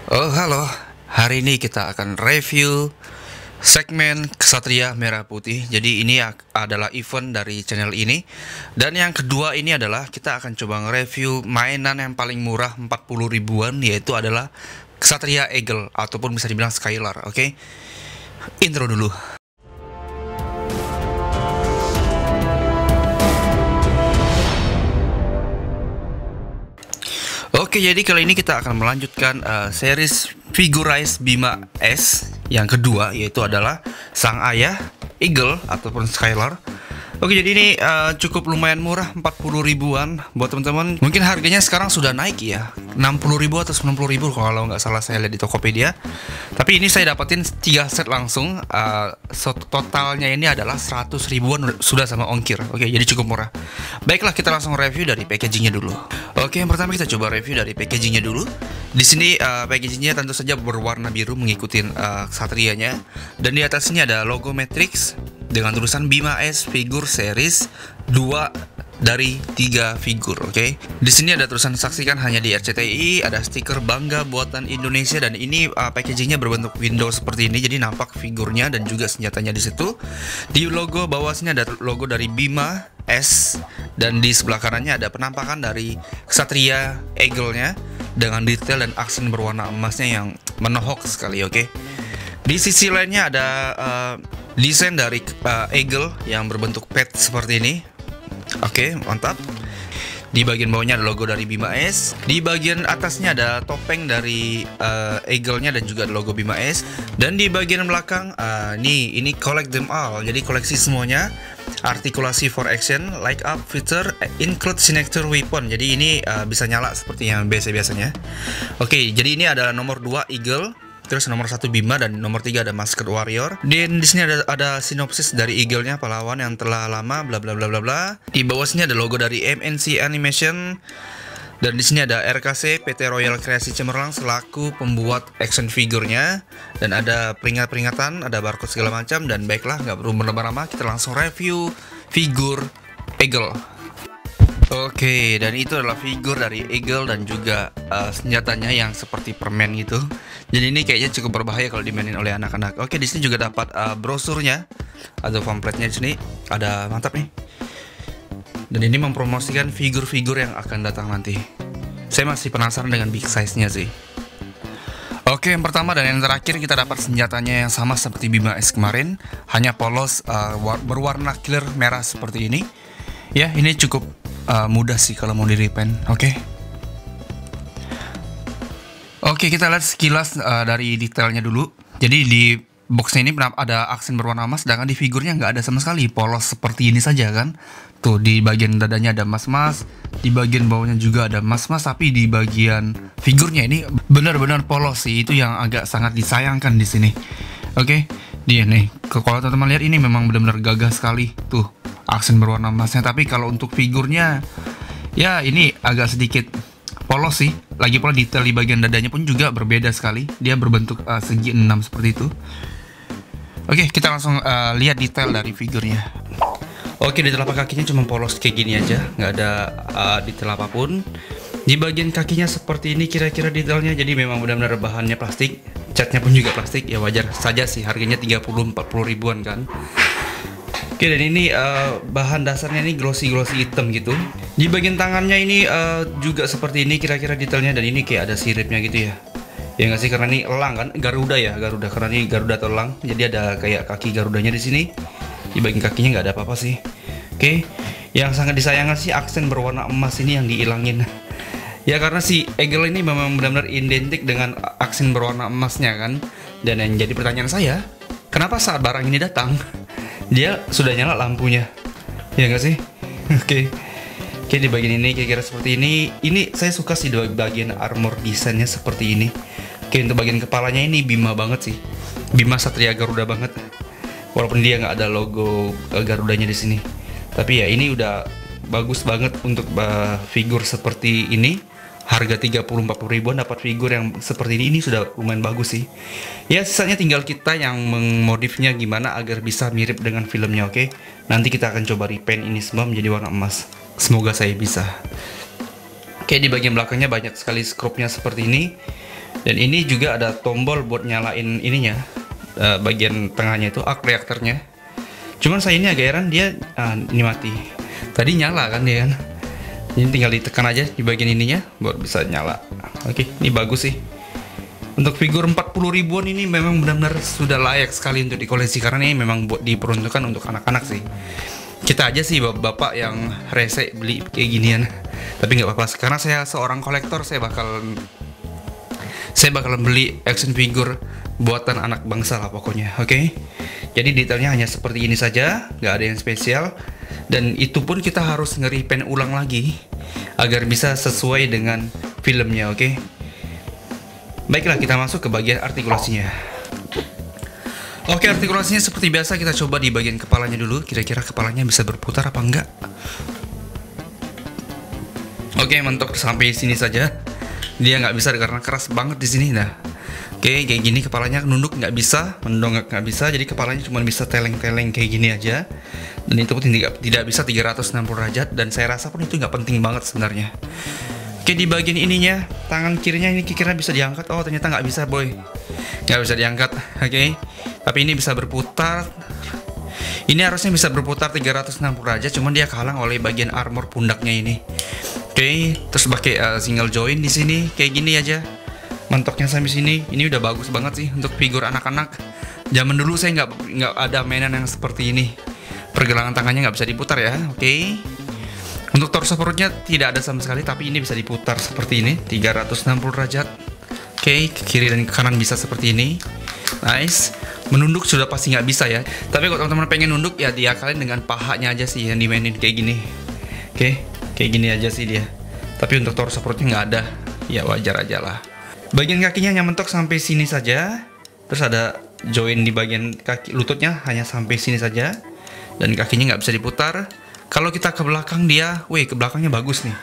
Oh halo, hari ini kita akan review segmen Ksatria Merah Putih. Jadi ini adalah event dari channel ini. Dan yang kedua ini adalah kita akan coba nge-review mainan yang paling murah 40 ribuan, yaitu adalah Ksatria Eagle ataupun bisa dibilang Skylar. Oke, intro dulu. Oke, jadi kali ini kita akan melanjutkan series Figurize Bima S yang kedua, yaitu adalah sang ayah Eagle ataupun Skylar. Oke, jadi ini cukup lumayan murah, 40 ribuan buat teman-teman. Mungkin harganya sekarang sudah naik ya, 60 ribu atau 90 ribu kalau nggak salah saya lihat di Tokopedia. Tapi ini saya dapatin 3 set langsung. Totalnya ini adalah 100 ribuan sudah sama ongkir. Oke, jadi cukup murah. Baiklah, kita langsung review dari packagingnya dulu. Oke, yang pertama kita coba review dari packagingnya dulu. Di sini packagingnya tentu saja berwarna biru mengikuti Ksatrianya. Dan di atas ini ada logo Matrix dengan tulisan Bima S Figur Series 2 dari 3 figur. Oke. Di sini ada tulisan saksikan hanya di RCTI, ada stiker bangga buatan Indonesia, dan ini packagingnya berbentuk window seperti ini, jadi nampak figurnya dan juga senjatanya di situ. Di logo bawah sini ada logo dari Bima S, dan di sebelah kanannya ada penampakan dari Ksatria Eagle-nya dengan detail dan aksen berwarna emasnya yang menohok sekali. Oke. Di sisi lainnya ada desain dari Eagle yang berbentuk pet seperti ini. Oke, mantap. Di bagian bawahnya ada logo dari Bima S. Di bagian atasnya ada topeng dari Eagle-nya dan juga ada logo Bima S. Dan di bagian belakang ini collect them all. Jadi koleksi semuanya. Artikulasi for action, light up feature, include signature weapon. Jadi ini bisa nyala seperti yang biasa-biasanya. Oke, jadi ini ada nomor 2 Eagle, terus nomor 1 Bima, dan nomor 3 ada Masked Warrior. Dan di sini ada sinopsis dari Eagle-nya, pahlawan yang telah lama bla bla bla bla bla. Di bawah sini ada logo dari MNC Animation. Dan di sini ada RKC PT Royal Kreasi Cemerlang selaku pembuat action figurnya, dan ada peringatan, ada barcode segala macam. Dan baiklah, nggak perlu berlama-lama, kita langsung review figur Eagle. Oke, dan itu adalah figur dari Eagle dan juga senjatanya yang seperti permen gitu. Jadi ini kayaknya cukup berbahaya kalau dimainin oleh anak-anak. Oke, di sini juga dapat brosurnya atau pamfletnya. Di sini ada, mantap nih. Dan ini mempromosikan figur-figur yang akan datang nanti. Saya masih penasaran dengan big size-nya sih. Oke, yang pertama dan yang terakhir kita dapat senjatanya yang sama seperti Bima S kemarin, hanya polos berwarna clear merah seperti ini. Ya, ini cukup mudah sih kalau mau di repaint. Oke. Oke, kita lihat sekilas dari detailnya dulu. Jadi di boxnya ini ada aksen berwarna emas, sedangkan di figurnya nggak ada sama sekali, polos seperti ini saja kan. Tuh, di bagian dadanya ada mas-mas, di bagian bawahnya juga ada mas-mas, tapi di bagian figurnya ini benar-benar polos sih. Itu yang agak sangat disayangkan di sini. Oke, dia nih. Kalau teman-teman lihat ini memang benar-benar gagah sekali. Tuh, aksen berwarna emasnya. Tapi kalau untuk figurnya, ya ini agak sedikit polos sih. Lagi pula detail di bagian dadanya pun juga berbeda sekali. Dia berbentuk segi 6 seperti itu. Oke, kita langsung lihat detail dari figurnya. Oke, di telapak kakinya cuma polos kayak gini aja, nggak ada detail apapun. Di bagian kakinya seperti ini kira-kira detailnya. Jadi memang benar-benar bahannya plastik, catnya pun juga plastik. Ya wajar saja sih, harganya 30-40 ribuan kan. Oke, dan ini bahan dasarnya ini glossy hitam gitu. Di bagian tangannya ini juga seperti ini kira-kira detailnya, dan ini kayak ada siripnya gitu ya. Ya nggak sih, karena ini elang kan, Garuda ya, Garuda, karena ini Garuda atau elang. Jadi ada kayak kaki Garudanya di sini. Di bagian kakinya nggak ada apa-apa sih. Oke, yang sangat disayangkan sih aksen berwarna emas ini yang dihilangin. Ya karena si Eagle ini memang benar-benar identik dengan aksen berwarna emasnya kan. Dan yang jadi pertanyaan saya, kenapa saat barang ini datang dia sudah nyala lampunya? Ya nggak sih? Oke. Oke, di bagian ini kira-kira seperti ini. Ini saya suka sih di bagian armor desainnya seperti ini. Oke, untuk bagian kepalanya ini Bima banget sih. Bima Satria Garuda banget. Walaupun dia nggak ada logo Garudanya di sini. Tapi ya ini udah bagus banget untuk figur seperti ini. Harga 30-40 ribuan dapat figur yang seperti ini sudah lumayan bagus sih. Ya sisanya tinggal kita yang memodifnya gimana agar bisa mirip dengan filmnya. Oke. Nanti kita akan coba repaint ini semua menjadi warna emas. Semoga saya bisa. Oke, di bagian belakangnya banyak sekali skrupnya seperti ini. Dan ini juga ada tombol buat nyalain ininya, bagian tengahnya itu arc reaktornya. Cuman saya ini agak heran, dia ini mati. Tadi nyala kan dia kan. Ini tinggal ditekan aja di bagian ininya buat bisa nyala. Oke, ini bagus sih. Untuk figur 40 ribuan ini memang benar-benar sudah layak sekali untuk dikoleksi, karena ini memang buat diperuntukkan untuk anak-anak sih. Kita aja sih bapak yang rese beli kayak ginian. Tapi nggak apa-apa, karena saya seorang kolektor, saya bakal beli action figure buatan anak bangsa lah pokoknya. Oke. Jadi detailnya hanya seperti ini saja, nggak ada yang spesial. Dan itu pun kita harus nge-repaint ulang lagi agar bisa sesuai dengan filmnya. Oke. Baiklah, kita masuk ke bagian artikulasinya. Oke, artikulasinya seperti biasa kita coba di bagian kepalanya dulu. Kira-kira kepalanya bisa berputar apa enggak? Oke, mentok sampai sini saja. Dia nggak bisa karena keras banget di sini. Nah, oke, kayak gini kepalanya nunduk nggak bisa, mendongak nggak bisa. Jadi kepalanya cuma bisa teleng-teleng kayak gini aja. Dan itu pun tidak bisa 360 derajat. Dan saya rasa pun itu nggak penting banget sebenarnya. Oke, di bagian ininya, tangan kirinya ini kira-kira bisa diangkat. Oh, ternyata nggak bisa, boy. Nggak bisa diangkat. Oke. Tapi ini bisa berputar. Ini harusnya bisa berputar 360 derajat, cuman dia kehalang oleh bagian armor pundaknya ini. Oke, terus pakai single joint di sini kayak gini aja. Mentoknya sampai sini. Ini udah bagus banget sih untuk figur anak-anak. Zaman dulu saya nggak ada mainan yang seperti ini. Pergelangan tangannya nggak bisa diputar ya. Oke. Untuk torso perutnya tidak ada sama sekali, tapi ini bisa diputar seperti ini 360 derajat. Oke, ke kiri dan ke kanan bisa seperti ini. Nice. Menunduk sudah pasti nggak bisa ya. Tapi kalau teman-teman pengen nunduk ya diakalin dengan pahanya aja sih yang dimainin kayak gini. Oke, kayak gini aja sih dia. Tapi untuk torso perutnya nggak ada. Ya wajar aja lah. Bagian kakinya hanya mentok sampai sini saja. Terus ada join di bagian kaki lututnya hanya sampai sini saja. Dan kakinya nggak bisa diputar. Kalau kita ke belakang dia, ke belakangnya bagus nih.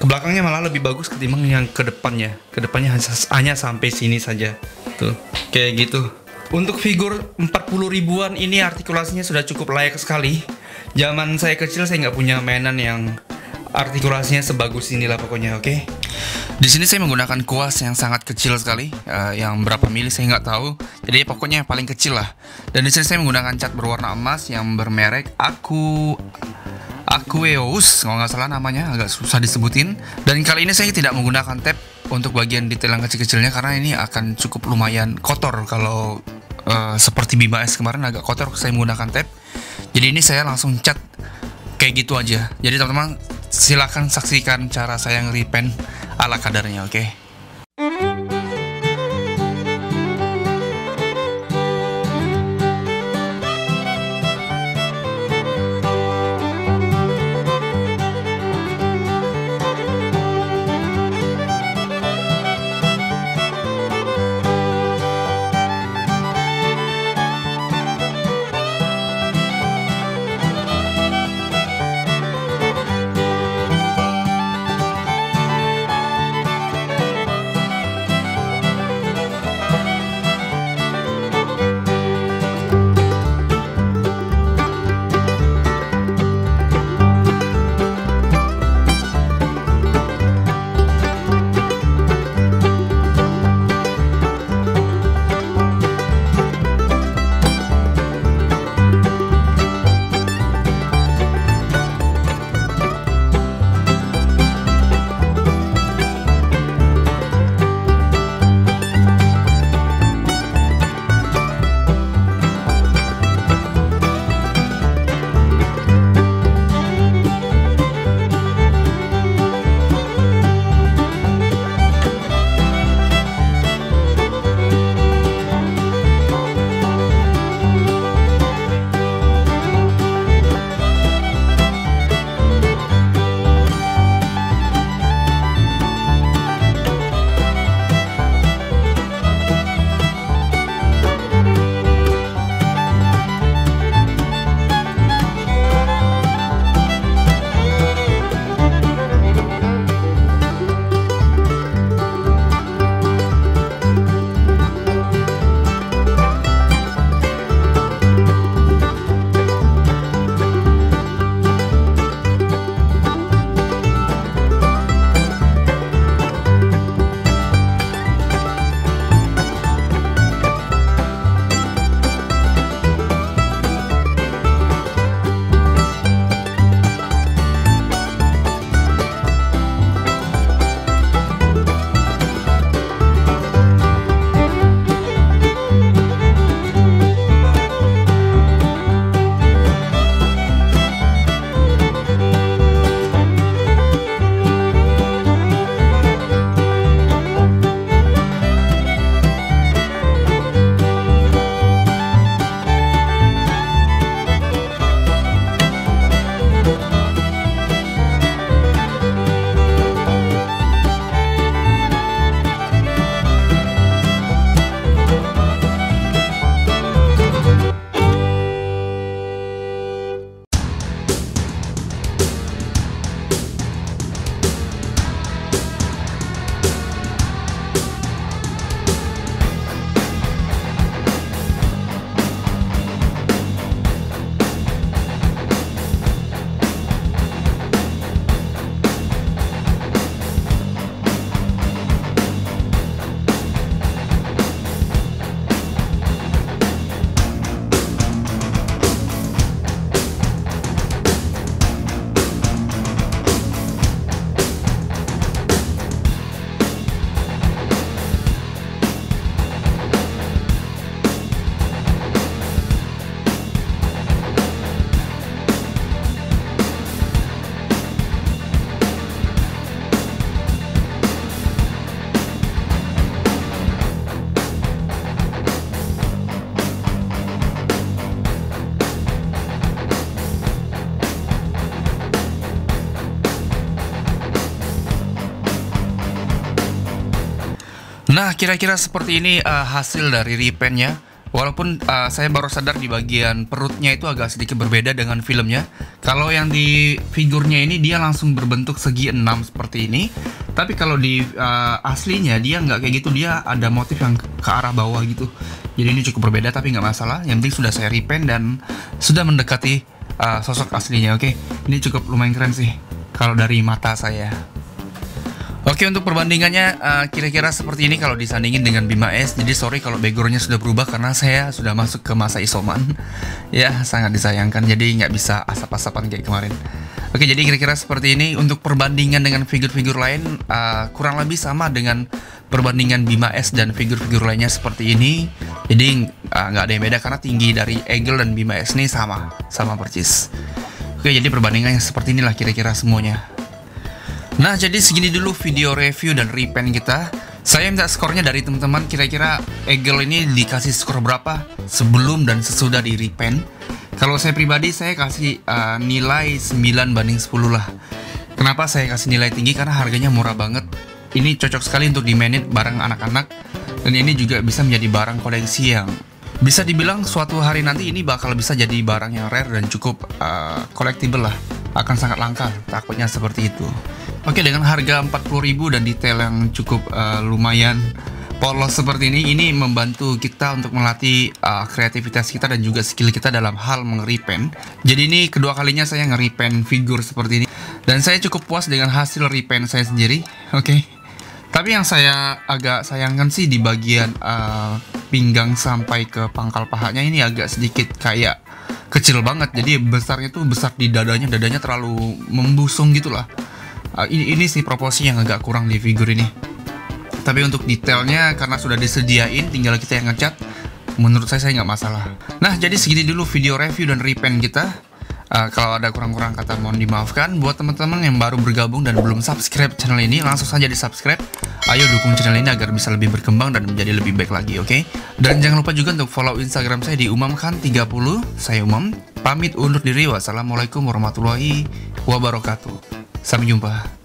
Ke belakangnya malah lebih bagus ketimbang yang ke depannya. Ke depannya hanya sampai sini saja. Tuh, kayak gitu. Untuk figur 40 ribuan ini artikulasinya sudah cukup layak sekali. Zaman saya kecil saya nggak punya mainan yang artikulasinya sebagus inilah pokoknya, oke? Di sini saya menggunakan kuas yang sangat kecil sekali, yang berapa mili saya nggak tahu. Jadi pokoknya yang paling kecil lah. Dan di sini saya menggunakan cat berwarna emas yang bermerek Aqueous, kalau nggak salah namanya, agak susah disebutin. Dan kali ini saya tidak menggunakan tape untuk bagian detail yang kecil-kecilnya karena ini akan cukup lumayan kotor. Kalau seperti Bima S kemarin agak kotor, saya menggunakan tape. Jadi ini saya langsung cat kayak gitu aja. Jadi teman-teman silahkan saksikan cara saya nge-repaint ala kadarnya, oke? Nah, kira-kira seperti ini hasil dari repaintnya. Walaupun saya baru sadar di bagian perutnya itu agak sedikit berbeda dengan filmnya. Kalau yang di figurnya ini dia langsung berbentuk segi 6 seperti ini. Tapi kalau di aslinya dia nggak kayak gitu, dia ada motif yang ke arah bawah gitu. Jadi ini cukup berbeda tapi nggak masalah. Yang penting sudah saya repaint dan sudah mendekati sosok aslinya. Oke, ini cukup lumayan keren sih kalau dari mata saya. Oke, untuk perbandingannya kira-kira seperti ini kalau disandingin dengan Bima S. Jadi sorry kalau backgroundnya sudah berubah karena saya sudah masuk ke masa isoman. Ya, sangat disayangkan. Jadi nggak bisa asap-asapan kayak kemarin. Oke, jadi kira-kira seperti ini. Untuk perbandingan dengan figur-figur lain kurang lebih sama dengan perbandingan Bima S dan figur-figur lainnya seperti ini. Jadi nggak ada yang beda karena tinggi dari Eagle dan Bima S ini sama persis. Oke, jadi perbandingannya seperti inilah kira-kira semuanya. Nah, jadi segini dulu video review dan repaint kita. Saya minta skornya dari teman-teman, kira-kira Eagle ini dikasih skor berapa sebelum dan sesudah di repaint. Kalau saya pribadi, saya kasih nilai 9/10 lah. Kenapa saya kasih nilai tinggi? Karena harganya murah banget. Ini cocok sekali untuk dimainin bareng anak-anak. Dan ini juga bisa menjadi barang koleksi yang bisa dibilang suatu hari nanti ini bakal bisa jadi barang yang rare dan cukup collectible lah. Akan sangat langka, takutnya seperti itu. Oke, dengan harga 40.000 dan detail yang cukup lumayan polos seperti ini membantu kita untuk melatih kreativitas kita dan juga skill kita dalam hal nge-repaint. Jadi ini kedua kalinya saya nge-repaint figur seperti ini. Dan saya cukup puas dengan hasil repaint saya sendiri. Oke. Tapi yang saya agak sayangkan sih di bagian pinggang sampai ke pangkal pahanya ini agak sedikit kayak kecil banget. Jadi besarnya tuh besar di dadanya terlalu membusung gitulah. Ini sih proporsi yang agak kurang di figur ini. Tapi untuk detailnya karena sudah disediain, tinggal kita yang ngecat. Menurut saya nggak masalah. Nah, jadi segini dulu video review dan repaint kita. Kalau ada kurang-kurang kata mohon dimaafkan. Buat teman-teman yang baru bergabung dan belum subscribe channel ini, langsung saja di subscribe. Ayo dukung channel ini agar bisa lebih berkembang dan menjadi lebih baik lagi, oke? Dan jangan lupa juga untuk follow Instagram saya di umamkhan30. Saya Umam, pamit undur diri. Wassalamualaikum warahmatullahi wabarakatuh. Sampai jumpa.